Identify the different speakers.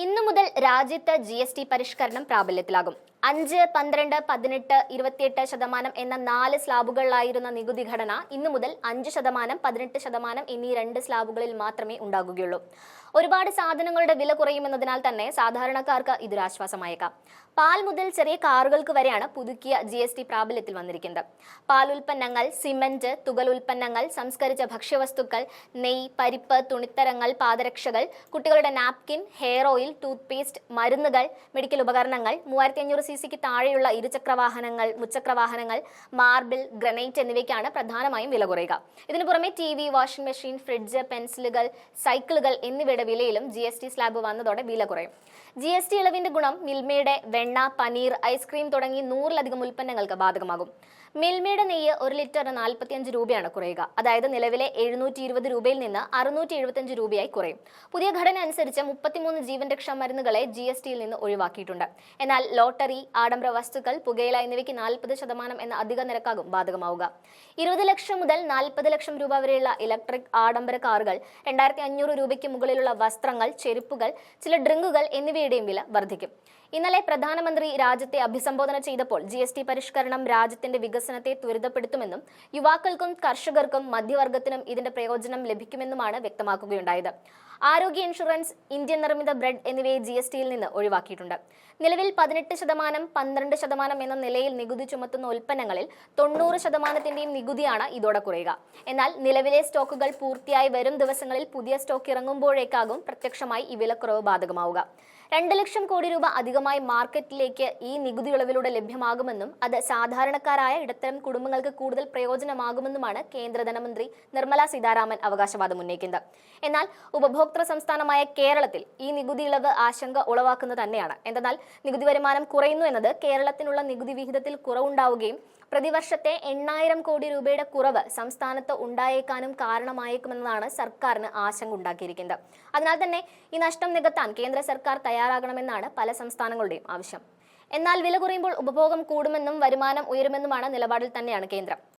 Speaker 1: ഇന്നു മുതൽ രാജ്യത്ത് GST പരിഷ്കരണം പ്രാബല്യത്തിലാകും. 5, 12, 18, 28% എന്ന 4 സ്ലാബുകളിലായിരുന്ന നികുതി ഘടന ഇന്നു മുതൽ 5%, 18% എന്നീ 2 സ്ലാബുകളിൽ മാത്രമേ ഉണ്ടാകുകയുള്ളൂ. ഒരുപാട് സാധനങ്ങളുടെ വില കുറയുമെന്നതിനാൽ തന്നെ സാധാരണക്കാർക്ക് ഇതൊരാശ്വാസമായേക്കാം. പാൽ മുതൽ ചെറിയ കാറുകൾക്ക് വരെയാണ് പുതുക്കിയ GST പ്രാബല്യത്തിൽ വന്നിരിക്കുന്നത്. പാൽ ഉൽപ്പന്നങ്ങൾ, സിമന്റ്, തുകൽ ഉൽപ്പന്നങ്ങൾ, സംസ്കരിച്ച ഭക്ഷ്യവസ്തുക്കൾ, നെയ്യ്, പരിപ്പ്, തുണിത്തരങ്ങൾ, പാദരക്ഷകൾ, കുട്ടികളുടെ napkin, hair oil, tooth paste, മരുന്നുകൾ, മെഡിക്കൽ ഉപകരണങ്ങൾ, 3500cc താഴെയുള്ള ഇരുചക്രവാഹനങ്ങൾ, മുച്ചക്രവാഹനങ്ങൾ, മാർബിൾ, ഗ്രനൈറ്റ് എന്നിവയ്ക്കാണ് പ്രധാനമായും വില കുറയുക. ഇതിനു പുറമെ TV, വാഷിംഗ് മെഷീൻ, ഫ്രിഡ്ജ്, പെൻസിലുകൾ, സൈക്കിളുകൾ എന്നിവയുടെ വിലയിലും GST സ്ലാബ് വന്നതോടെ വില കുറയും. GST ഇളവിന്റെ ഗുണം മിൽമയുടെ വെണ്ണ, പനീർ, ഐസ്ക്രീം തുടങ്ങി 100-ലധികം ഉൽപ്പന്നങ്ങൾക്ക് ബാധകമാകും. മിൽമയുടെ നെയ്യ് 1 ലിറ്ററിന് 45 രൂപയാണ് കുറയുക. അതായത് നിലവിലെ 720 രൂപയിൽ നിന്ന് 675 രൂപയായി കുറയും. പുതിയ ഘടന അനുസരിച്ച് 33 ജീവൻ രക്ഷാ മരുന്നുകളെ GSTയിൽ നിന്ന് ഒഴിവാക്കിയിട്ടുണ്ട്. എന്നാൽ ലോട്ടറി, ആഡംബര വസ്തുക്കൾ, പുകയില എന്നിവയ്ക്ക് 40% എന്ന അധിക നിരക്കാകും ബാധകമാവുക. 20 ലക്ഷം മുതൽ 40 ലക്ഷം രൂപ വരെയുള്ള ഇലക്ട്രിക് ആഡംബര കാറുകൾ, 2500 രൂപയ്ക്ക് മുകളിലുള്ള വസ്ത്രങ്ങൾ, ചെരുപ്പുകൾ, ചില ഡ്രിങ്കുകൾ എന്നിവയുടെയും വില വർദ്ധിക്കും. ഇന്നലെ പ്രധാനമന്ത്രി രാജ്യത്തെ അഭിസംബോധന ചെയ്തപ്പോൾ GST പരിഷ്കരണം രാജ്യത്തിന്റെ വികസനത്തെ ത്വരിതപ്പെടുത്തുമെന്നും യുവാക്കൾക്കും കർഷകർക്കും മധ്യവർഗത്തിനും ഇതിന്റെ പ്രയോജനം ലഭിക്കുമെന്നുമാണ് വ്യക്തമാക്കുകയുണ്ടായത്. ആരോഗ്യ ഇൻഷുറൻസ്, ഇന്ത്യൻ നിർമ്മിത ബ്രെഡ് എന്നിവയെ GSTയിൽ നിന്ന് ഒഴിവാക്കിയിട്ടുണ്ട്. നിലവിൽ 18%, 12% എന്ന നിലയിൽ നികുതി ചുമത്തുന്ന ഉൽപ്പന്നങ്ങളിൽ 90%-ന്റെയും നികുതിയാണ് ഇതോടെ കുറയുക. എന്നാൽ നിലവിലെ സ്റ്റോക്കുകൾ പൂർത്തിയായി വരും ദിവസങ്ങളിൽ പുതിയ സ്റ്റോക്ക് ഇറങ്ങുമ്പോഴേക്കാകും പ്രത്യക്ഷമായി ഈ വിലക്കുറവ് ബാധകമാവുക. 2 ലക്ഷം കോടി രൂപ അധികമായി മാർക്കറ്റിലേക്ക് ഈ നികുതി ഇളവിലൂടെ ലഭ്യമാകുമെന്നും അത് സാധാരണക്കാരായ ഇടത്തരം കുടുംബങ്ങൾക്ക് കൂടുതൽ പ്രയോജനമാകുമെന്നുമാണ് കേന്ദ്ര ധനമന്ത്രി നിർമ്മല സീതാരാമൻ അവകാശവാദം ഉന്നയിക്കുന്നത്. എന്നാൽ ഉപഭോക്തൃ സംസ്ഥാനമായ കേരളത്തിൽ ഈ നികുതി ഇളവ് ആശങ്ക ഉളവാക്കുന്നത് തന്നെയാണ്. എന്തെന്നാൽ നികുതി വരുമാനം കുറയുന്നു എന്നത് കേരളത്തിനുള്ള നികുതി വിഹിതത്തിൽ കുറവുണ്ടാവുകയും പ്രതിവർഷത്തെ 8000 കോടി രൂപയുടെ കുറവ് സംസ്ഥാനത്ത് ഉണ്ടായേക്കാനും കാരണമായേക്കുമെന്നതാണ് സർക്കാരിന് ആശങ്ക ഉണ്ടാക്കിയിരിക്കുന്നത്. അതിനാൽ തന്നെ ഈ നഷ്ടം നികത്താൻ കേന്ദ്ര സർക്കാർ തയ്യാറാകണമെന്നാണ് പല സംസ്ഥാനങ്ങളുടെയും ആവശ്യം. എന്നാൽ വില കുറയുമ്പോൾ ഉപഭോഗം കൂടുമെന്നും വരുമാനം ഉയരുമെന്നുമാണ് നിലപാടിൽ തന്നെയാണ് കേന്ദ്രം.